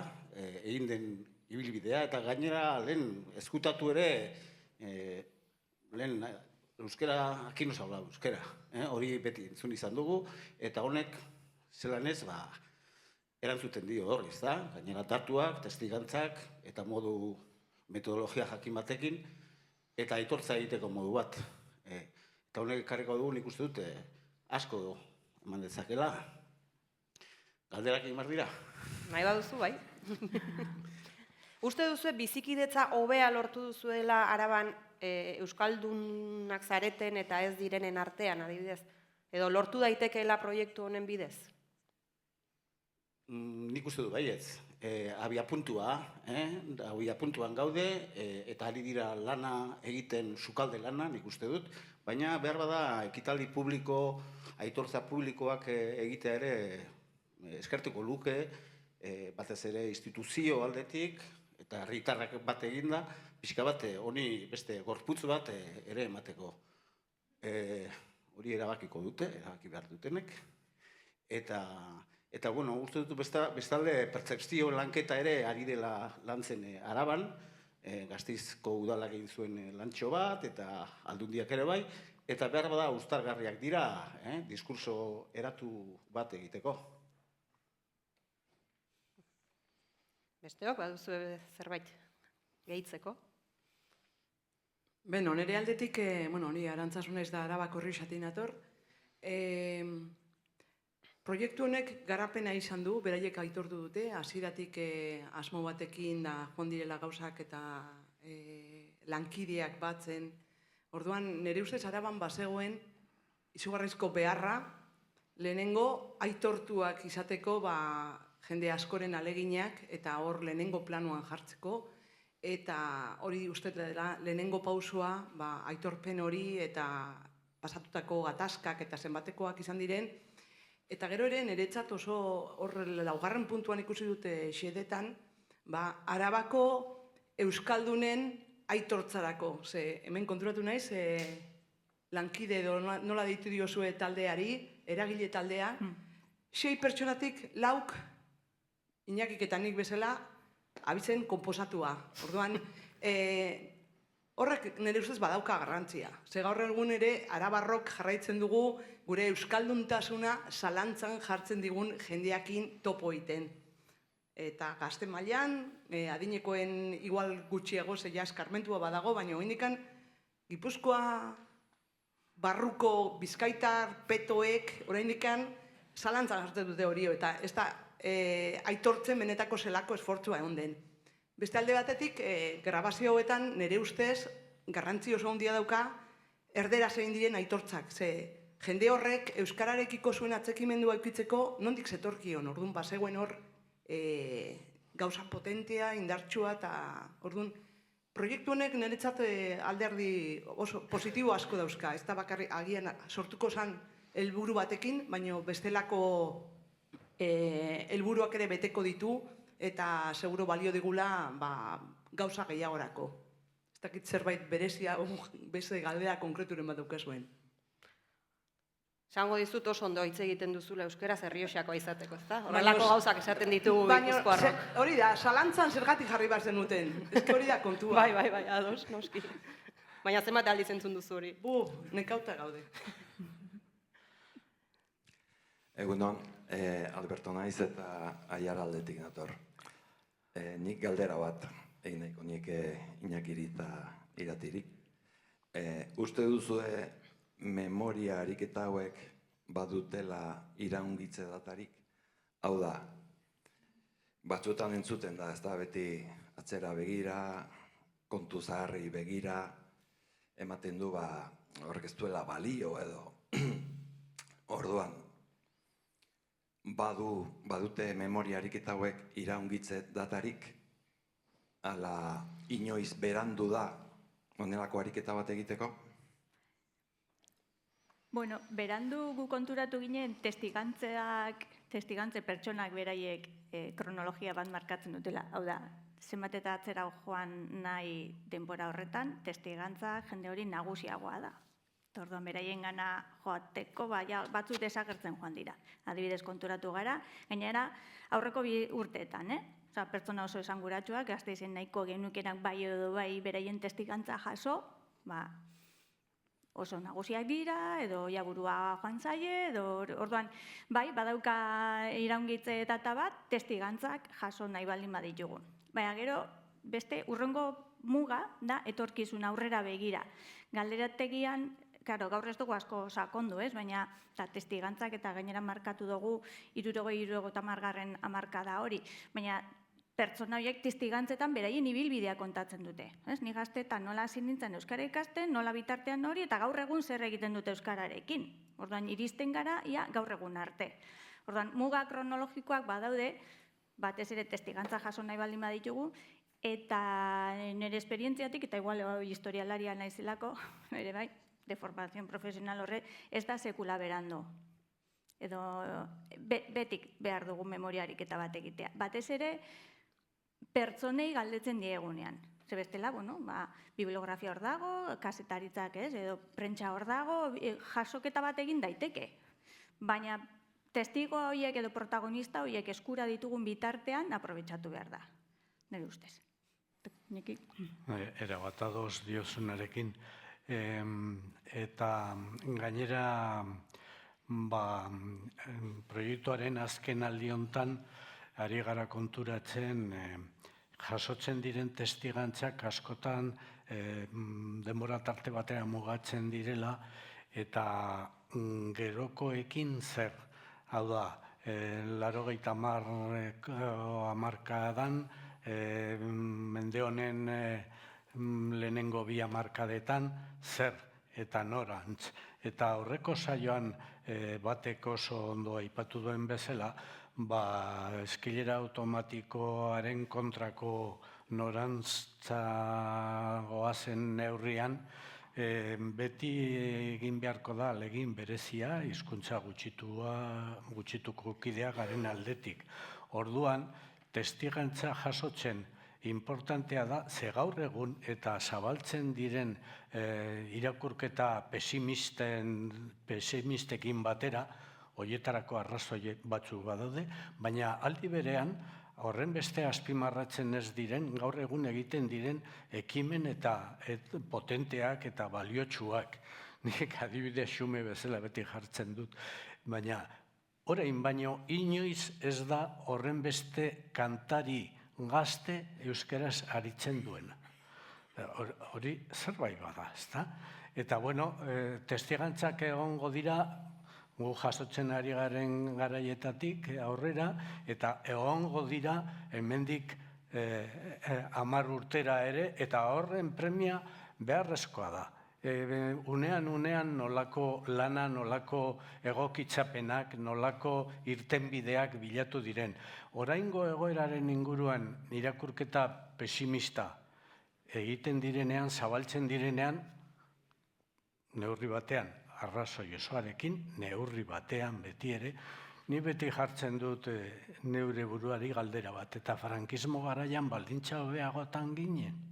egin den ibilbidea, eta gainera lehen ezkutatu ere, lehen euskera, aquí nos habla euskera, hori beti entzun izan dugu, eta honek zelan ez, erantzuten dio hori, ez da? Gainera datuak, testigantzak, eta modu metodologia jakin batekin, eta aitortza egiteko modu bat. Eta honek ekarriko dugu nik uste dute asko eman dezakela. Galderak egin behar dira? Nahi baduzu, bai. Uste duzu bizikidetza hobea lortu duzuela Araban euskaldunak zareten eta ez direnen artean, adibidez? Edo lortu daitekeela proiektu honen bidez? Nik uste du baietz. Abiapuntuan gaude, eta ari dira lana egiten sukalde lana, nik uste dut, baina behar bada ekitaldi publiko, aitortza publikoak egitea ere eskertuko luke, batez ere instituzio aldetik, eta herritarrak bat eginda, pixka bat honi beste gorputz bat ere emateko. Hori erabakiko dute, erabaki behar dutenek, eta bueno, uste dut bestalde pertzepzio lanketa ere ari dela lantzen Araban, Gasteizko udalak egin zuen lantxo bat, eta aldundiak ere bai, eta behar bada uztargarriak dira, diskurso eratu bat egiteko. Besteok, baduzu zerbait gehitzeko? Beno, nire aldetik, hori Arantzasunez da Arabako Rixatin ator. Proiektu honek garapena izan du, beraiek aitortu dute, hasieratik asmo batekin da joan direla gauzak eta lankideak batzen. Orduan, nire ustez Araban bazegoen izugarrizko beharra, lehenengo aitortuak izateko jende askoren aleginak eta hor lehenengo planuan jartzeko, eta hori uste dela lehenengo pausua aitorpen hori eta pasatutako gatazkak eta zenbatekoak izan diren, eta gero ere niretzat oso hor laugarren puntuan ikusi dute xedetan, Arabako euskaldunen aitortzarako. Hemen konturatu naiz, lankide edo nola deitu diozue taldeari, eragile taldea, 6 pertsonatik 4 Iñakik eta nik bezala abizen konposatua. Orduan, horrek nire ustez badauka garrantzia. Ze gaur egun ere arabarrok jarraitzen dugu gure euskalduntasuna zalantzan jartzen digun jendeakin topo egiten. Eta gazte mailan, adinekoen igual gutxiago zeia eskarmentua badago, baina oindikan Gipuzkoa barruko bizkaitar petoek oraindikan zalantzan jartzen dute hori, eta ez da aitortzen benetako zelako esfortzua egon den. Beste alde batetik, grabazio hauetan nire ustez garrantzi oso handia dauka erderaz egin diren aitortzak. Ze jende horrek euskararekiko zuen atzekimendua edukitzeko nondik zetorkion. Orduan bazegoen hor gauza potentea, indartsua, eta orduan proiektu honek niretzat alderdi oso positibo asko dauzka. Ez da bakarrik agian sortuko zen helburu batekin, baina bestelako helburuak ere beteko ditu, eta seguro balio digula gauza gehiagorako. Ez dakit zerbait berezia, beste galdera konkreturen bat daukazuen. Esango dizut oso ondo hitz egiten duzula euskaraz Errioxakoa izateko, ezta? Horrelako gauzak esaten ditugu Gipuzkoarrok. Hori da, zalantzan zergatik jarri behar zenuten. Ez hori da kontua. Bai, ados, noski. Baina zenbat aldiz entzun duzu hori? Nekauta gaude. Egunon, Alberto naiz eta Aiaraldetik nator. Nik galdera bat egin nahiko nieke Iñakiri eta Iratirik. Uste duzue memoria ariketa hauek badutela iraungitze datarik? Hau da, batzuetan entzuten da, ez da beti atzera begira, kontu zaharri begira, ematen du horrek ez duela balio edo. Orduan, badute memoria ariketa hauek iraungitze datarik, ala inoiz berandu da honelako ariketa bat egiteko? Bueno, berandu gu konturatu ginen testigantze pertsonak beraiek kronologia bat markatzen dutela. Hau da, zenbat eta atzera joan nahi denbora horretan, testigantza jende hori nagusiagoa da. Orduan beraien gana joateko batzu desagertzen joan dira. Adibidez konturatu gara, gainera aurreko 2 urteetan, pertsona oso esanguratsuak, Gasteizen nahiko genukenak bai edo bai beraien testigantza jaso, oso nagusiak dira, edo jaburua joan zaie, edo orduan, bai, badauka iraungitze data bat, testigantzak jaso nahi baldin baditugun. Baina gero, beste urrengo muga da etorkizun aurrera begira. Galderategian, gaur ez dugu asko sakondu, baina testigantzak eta gainera markatu dugu 60-70 hamarkada hori, baina pertsona horiek testigantzetan beraien ibilbidea kontatzen dute. Ni gaztetan nola hasi nintzen euskara ikasten, nola bitartean hori, eta gaur egun zer egiten dute euskararekin. Orduan, iristen gara, gaur egun arte. Orduan, muga kronologikoak badaude, batez ere testigantza jaso nahi baldin baditugu, eta nire esperientziatik, eta igual historialaria naizelako, ere bai, de formación profesional horre, ez da sekula berando. Edo betik behar dugu memoriarik eta bat egitea. Batez ere, pertsonei galdetzen diegunean. Ze bestela, bibliografia hor dago, kasetaritzak edo prentsa hor dago, jasoketa bat egin daiteke. Baina testigo horiek edo protagonista horiek eskura ditugun bitartean aprobetxatu behar da. Nire ustez. Era bat ados diozunarekin. Eta gainera proiektuaren azken aldi hontan ari gara konturatzen jasotzen diren testigantzak askotan denbora tarte batera mugatzen direla eta gerokoekin zer. Hau da, 80 hamarkadan, mende honen lehenengo 2 hamarkadetan zer eta norantz. Eta horreko saioan batek oso ondo aipatu duen bezala, eskilera automatikoaren kontrako norantza goazen neurrian, beti egin beharko da ahalegin berezia hizkuntza gutxituko kidea garen aldetik. Orduan, testigantza jasotzen importantea da, ze gaur egun eta zabaltzen diren irakurketa pesimistekin batera, horietarako arrazoi batzuk badaude, baina aldi berean, horren beste azpimarratzen ez diren, gaur egun egiten diren ekimen eta potenteak eta baliotsuak. Nik adibide xume bezala beti jartzen dut, baina orain baino inoiz ez da horren beste kantari gazte euskaraz aritzen duena. Hori zerbait bada, ezta? Eta, bueno, testigantzak egongo dira, gu jasotzen ari garen garaietatik aurrera, eta egongo dira hemendik 10 urtera ere, eta horren premia beharrezkoa da. Unean nolako lana, nolako egokitzapenak, nolako irtenbideak bilatu diren. Oraingo egoeraren inguruan irakurketa pesimista egiten direnean, zabaltzen direnean, neurri batean, arrazoi osoarekin, neurri batean beti ere, ni beti jartzen dut neure buruari galdera bat, eta frankismo garaian baldintza hobeagotan ginen.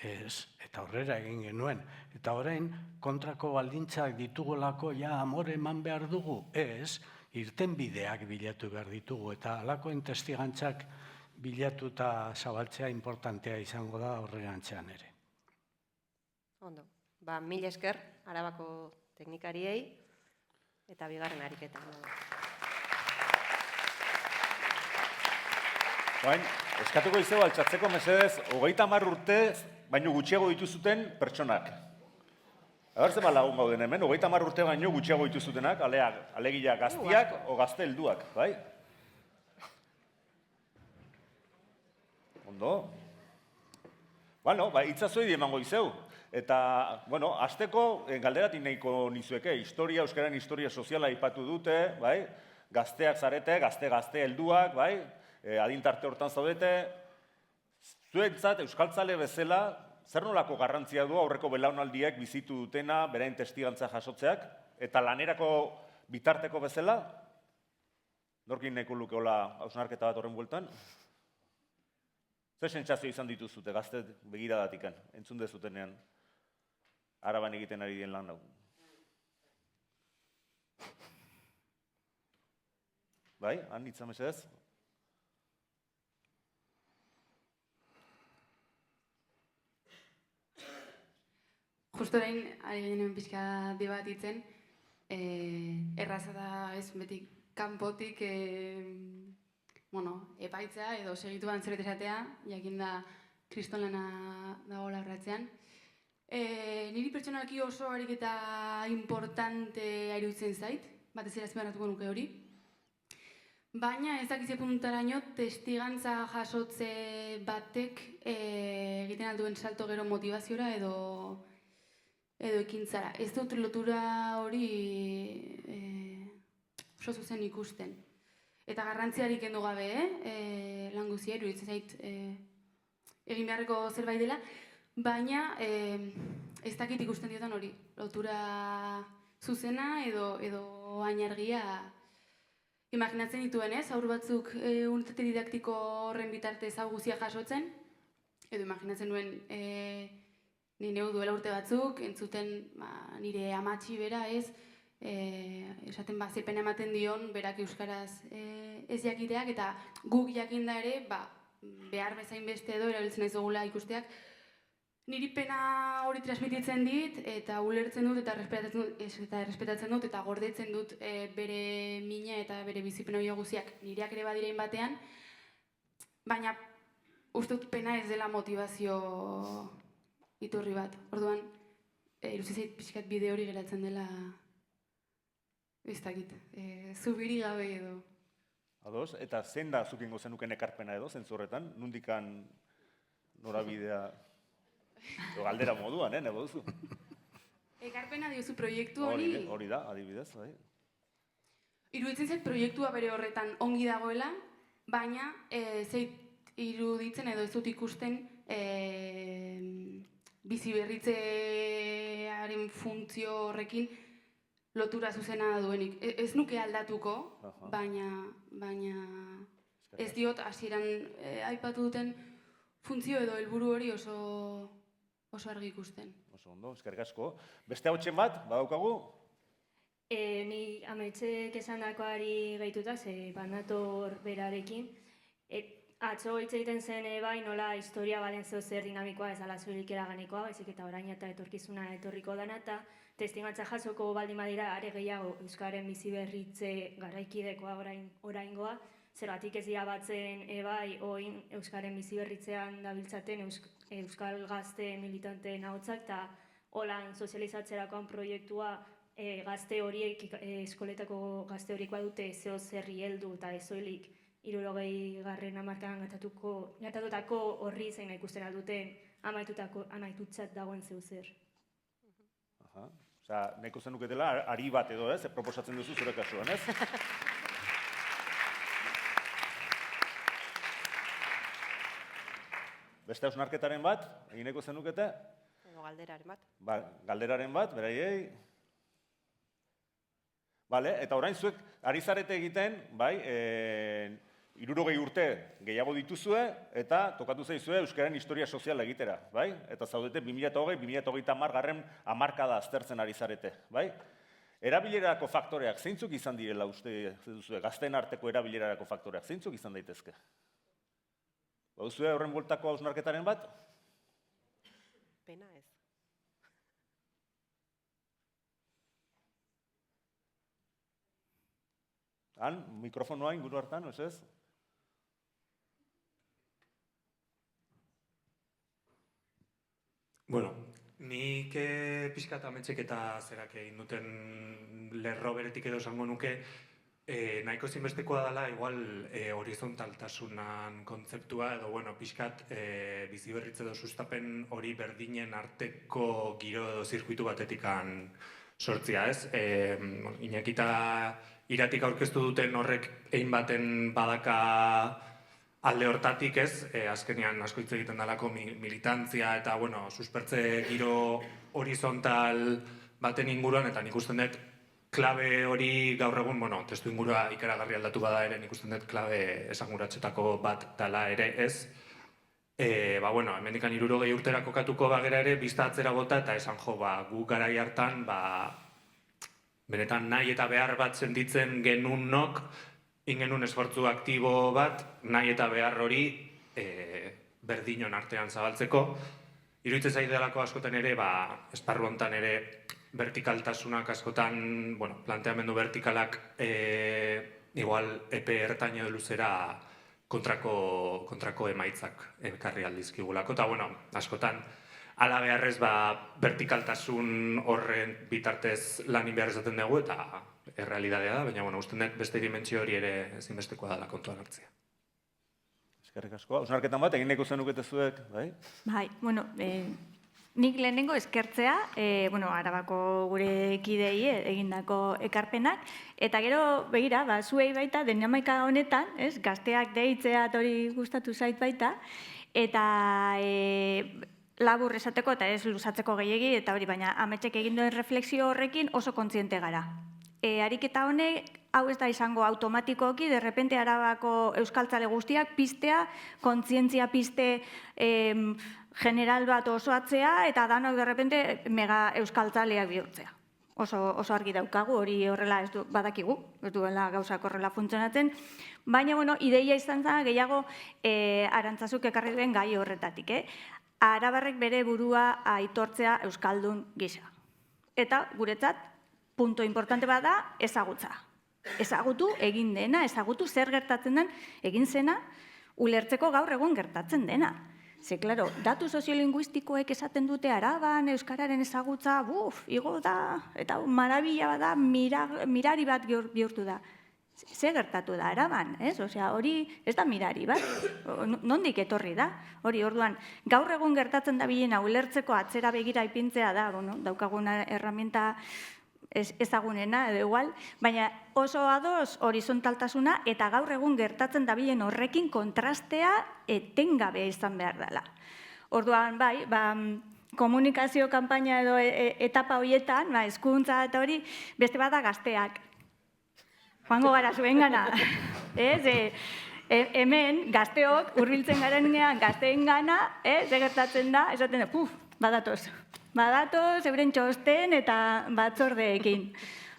Ez, eta aurrera egin genuen. Eta orain, kontrako baldintzak ditugolako ja amore eman behar dugu. Ez, irtenbideak bilatu behar ditugu. Eta halakoen testigantzak bilatu eta zabaltzea importantea izango da aurrerantzean ere. Ondo, mila esker Arabako teknikariei eta bigarren ariketa. Eskatuko izego altxatzeko mesedez, 30 urte baino gutxiago dituzuten pertsonak. Agartzen lagun gauden hemen, 30 urte baino gutxiago dituzutenak, alegia gaztiak o gazte helduak, bai? Ondo? Bueno, itzazoi emango izeu. Eta, bueno, hasteko galderatik nahiko nizueke, euskaren historia soziala aipatu dute, bai? Gazteak zarete, gazte helduak, bai? Adintarte hortan zaudete, zuentzat euskaltzale bezala, zer nolako garrantzia du aurreko belaunaldiek bizitu dutena, berain testigantza jasotzeak, eta lanerako bitarteko bezala? Norkin nahiko lukeola hausnarketa bat horren bueltan? Zer sentsazio izan dituzute, gazte begiradatikan, entzun dezutenean, Araban egiten ari den lan hau? Bai, han hitza mesedez? Justo orain, ari ginen pixka debatitzen, erraza da ez beti kanpotik epaitza edo segituan zerbait esatea, jakin da kriston lana dagoela horratzean. Niri pertsonalki oso ariketa importante iruditzen zait, batez ere azpimarratuko nuke hori. Baina ez dakitze puntaraino testigantza jasotze batek egiten alduen salto gero motivaziora edo ekintzara. Ez dut lotura hori oso zuzen ikusten. Eta garrantziarik kendu gabe, lan guzia iruditzen zait egin beharreko zerbait dela, baina ez dakit ikusten diotan hori. Lotura zuzena edo ainargia imaginatzen dituen, ez? Haur batzuk unitate didaktiko horren bitartez hau guzia jasotzen, edo imaginatzen duen ni neu duela urte batzuk, entzuten nire amatxi bera, ez? Esaten zepena ematen dion, berak euskaraz ez jakiteak, eta guk jakinda ere, behar bezain beste edo erabiltzen ez dugula ikusteak, niri pena hori transmititzen dit, eta ulertzen dut, eta errespetatzen dut, eta gordetzen dut bere mina eta bere bizipena hori guztiak nireak ere badirein batean, baina uste dut pena ez dela motivazio iturri bat. Orduan, iruzizait pixkat bide hori geratzen dela, ez dakit, zubiri gabe edo. Ados, eta zein da zukingo zenuken ekarpena edo, zentzu horretan, nundikan norabidea... Galdera moduan, nego duzu. Ekarpena diozu proiektu hori... Hori da, adibidez, bai. Iruditzen zait proiektua bere horretan ongi dagoela, baina zeit iruditzen edo ez dut ikusten bizi berritzearen funtzio horrekin lotura zuzena duenik. Ez nuke aldatuko, baina ez diot hasieran aipatu duten funtzio edo helburu hori oso argi ikusten. Oso ondo, eskerrik asko. Beste hautsen bat, badaukagu? Ni ametxek esandakoari gehituta, ze banator berarekin. Atzo hitz egiten zen bai nola historia balen zeo zer dinamikoa ez ala zuelik eraganekoa, baizik eta orain eta etorkizuna etorriko dana, eta testigantza jasoko baldin badira are gehiago Euskararen bizi berritze garaikidekoa oraingoa, zergatik ez dira batzen bai oin Euskararen bizi berritzean dabiltzaten Euskal gazte militanteen ahotsak, eta holan sozializatzerakoan proiektua gazte horiek, eskoletako gazte horiek badute zeo zerri heldu eta ezoilik 60. hamarkadan gertatutako horri zein ikusten alduten amaitutzat dagoen zeu zer. Osea, nahiko zenuketela, ari bat edo, ez? Proposatzen duzu zure kasuan, ez? Beste hausnarketaren bat, egineko zenukete? Edo galderaren bat. Galderaren bat, beraiei. Bale, eta orain zuek ari zarete egiten, bai, 60 urte gehiago dituzue, eta tokatu zaizue Euskararen historia soziala egitera, bai? Eta zaudete 2020-2030 hamarkada aztertzen ari zarete, bai? Erabilerarako faktoreak zeintzuk izan direla uste duzue, gazteen arteko erabilerarako faktoreak zeintzuk izan daitezke? Baduzue horren bueltako hausnarketaren bat? Pena ez. Han, mikrofonoa inguru hartan, ez? Bueno, nik pixkat ametxek eta zerak egin duten lerro beretik edo esango nuke, nahiko zinbestekoa dela igual horizontaltasunan kontzeptua edo bueno, pixkat bizi berritze edo sustapen hori berdinen arteko giro edo zirkuitu batetikan sortzia, ez? Iñaki eta Iratik aurkeztu duten horrek egin baten badaka alde hortatik, ez? Azkenean asko hitz egiten dalako militantzia eta bueno, suspertze giro horizontal baten inguruan, eta nik usten dut klabe hori gaur egun, bueno, testu ingurua ikaragarri aldatu bada ere, nik usten dut klabe esanguratxetako bat dala ere, ez? Bueno, hemendikan 60 urtera kokatuko bagera ere, bizta atzera bota eta esan jo, gu garai hartan, benetan nahi eta behar bat sentitzen genunok, ingenun esfortzu aktibo bat, nahi eta behar hori berdinon artean zabaltzeko. Iruditzen zaidalako askotan ere, esparru hontan ere, vertikaltasunak askotan, planteamendu vertikalak igual epe ertain edo luzera kontrako emaitzak ekarri aldizkigulako. Eta, askotan, ala beharrez, vertikaltasun horren bitartez lanin behar ezaten dugu, eta errealidadea da, baina, usten dut beste dimentsio hori ere ezinbestekoa dela kontuan hartzea. Eskerrik asko. Hausnarketan bat, egin nahiko zenukete zuek, bai? Bai, nik lehenengo eskertzea, Arabako gure kidei egindako ekarpenak, eta gero, begira, zuei baita, dinamika honetan, gazteak deitzea hori gustatu zait baita, eta labur esateko eta ez luzatzeko gehiegi, eta hori, baina ametxek egin duen refleksio horrekin oso kontziente gara. Ariketa honek, hau ez da izango automatikoki, derrepente Arabako euskaltzale guztiak piztea, kontzientzia pizte general bat osoatzea, eta danok derrepente mega euskaltzaleak bihurtzea. Oso argi daukagu, hori horrela ez du badakigu, ez duela gauzak horrela funtzionatzen, baina, ideia izan da gehiago Arantzazuk ekarri duen gai horretatik, Arabarrek bere burua aitortzea euskaldun gisa. Eta, guretzat, punto importante bada ezagutza. Ezagutu egin dena, ezagutu zer gertatzen den egin zena, ulertzeko gaur egun gertatzen dena. Ze, klaro, datu soziolinguistikoek esaten dute Araban, euskararen ezagutza, igo da, eta marabila bada, mirari bat bihurtu da. Ze gertatu da Araban, ez? Osea, hori ez da mirari bat, nondik etorri da. Hori, orduan, gaur egun gertatzen da bilena ulertzeko atzera begira ipintzea da, daukaguna herramienta ezagunena, edo igual, baina oso ados horizontaltasuna eta gaur egun gertatzen dabilen horrekin kontrastea etengabe izan behar dela. Orduan, bai, komunikazio kanpaina edo etapa horietan, hezkuntza eta hori, beste bada gazteak. Joango gara zuen gana. Hemen, gazteok, hurbiltzen garenean gazteen gana, ze gertatzen da, esaten da, badatoz, euren txosten eta batzordeekin.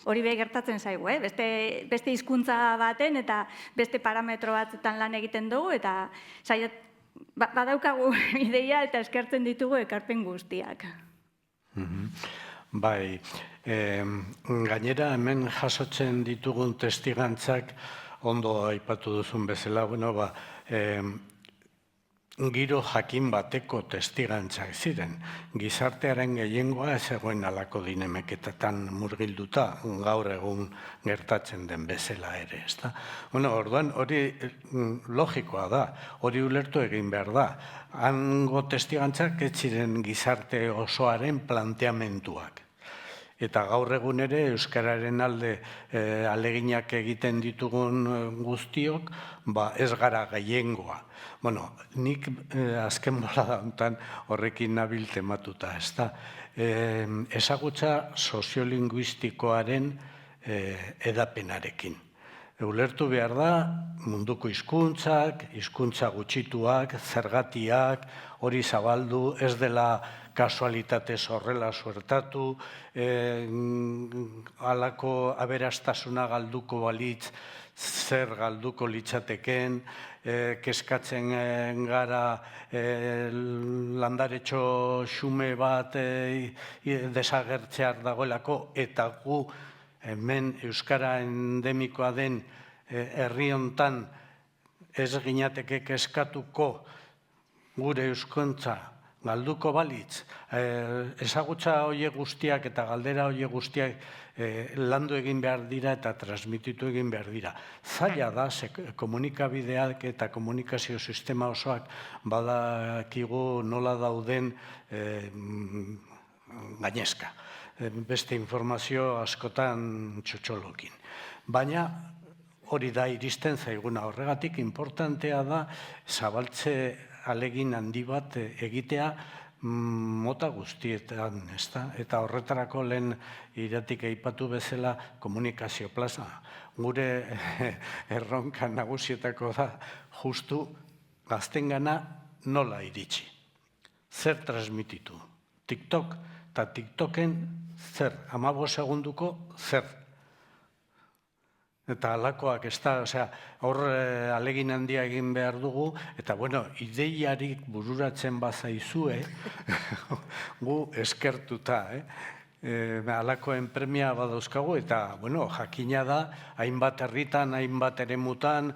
Hori be gertatzen zaigu, beste hizkuntza baten eta beste parametro batzetan lan egiten dugu, eta badaukagu ideia eta eskertzen ditugu ekarpen guztiak. Bai, gainera hemen jasotzen ditugun testigantzak ondo aipatu duzun bezala, giro jakin bateko testigantzak ziren. Gizartearen gehiengoa ez egoen alako dinemeketetan murgilduta, gaur egun gertatzen den bezala ere, ezta? Orduan, hori logikoa da, hori ulertu egin behar da. Hango testigantzak ez ziren gizarte osoaren planteamentuak. Eta gaur egun ere euskararen alde aleginak egiten ditugun guztiok, ez gara gehiengoa. Nik azken bolada honetan horrekin nabil tematuta, ezta? Ezagutza soziolinguistikoaren edapenarekin. Ulertu behar da munduko hizkuntzak, hizkuntza gutxituak, zergatiak, hori zabaldu, ez dela kasualitatez horrela suertatu, halako aberastasuna galduko balitz, zer galduko litzateken, keskatzen gara landaretxo xume bat desagertzear dagoelako, eta gu hemen euskara endemikoa den herri hontan ez ginateke keskatuko gure euskuntza galduko balitz, ezagutza horiek guztiak eta galdera horiek guztiak landu egin behar dira eta transmititu egin behar dira. Zaila da, komunikabideak eta komunikazio sistema osoak badakigu nola dauden gainezka. Beste informazio askotan txotxolokin. Baina hori da iristen zaiguna horregatik, importantea da zabaltze alegin handi bat egitea mota guztietan, ezta? Eta horretarako lehen iratik aipatu bezala komunikazio plaza. Gure erronka nagusietako da justu gaztengana nola iritsi. Zer transmititu? TikTok eta TikToken zer? 15 segunduko zer? Eta alakoak, ez da, hor alegin handia egin behar dugu, eta, ideiarik bururatzen bazaizue, gu eskertuta, alakoen premia badauzkagu, eta, jakina da, hainbat herritan, hainbat eremutan,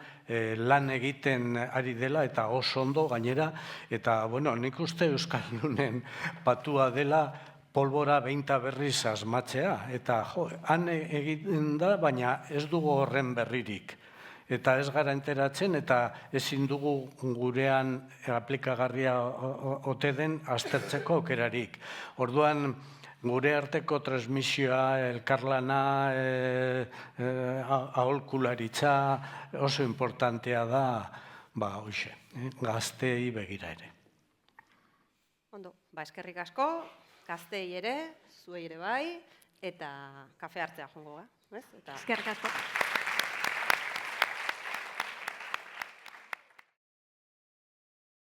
lan egiten ari dela, eta oso ondo gainera, eta, nik uste Euskaldunen patua dela, polbora beinta berriz asmatzea, eta han egiten da, baina ez dugu horren berririk. Eta ez gara enteratzen, eta ezin dugu gurean aplikagarria ote den aztertzeko aukerarik. Orduan, gure arteko transmisioa, elkarlana, aholkularitza oso importantea da, gazteei begira ere. Ondo, eskerrik asko. Gaztei ere, zuei ere bai, eta kafe hartzea jongo, ez? Eskerrik asko.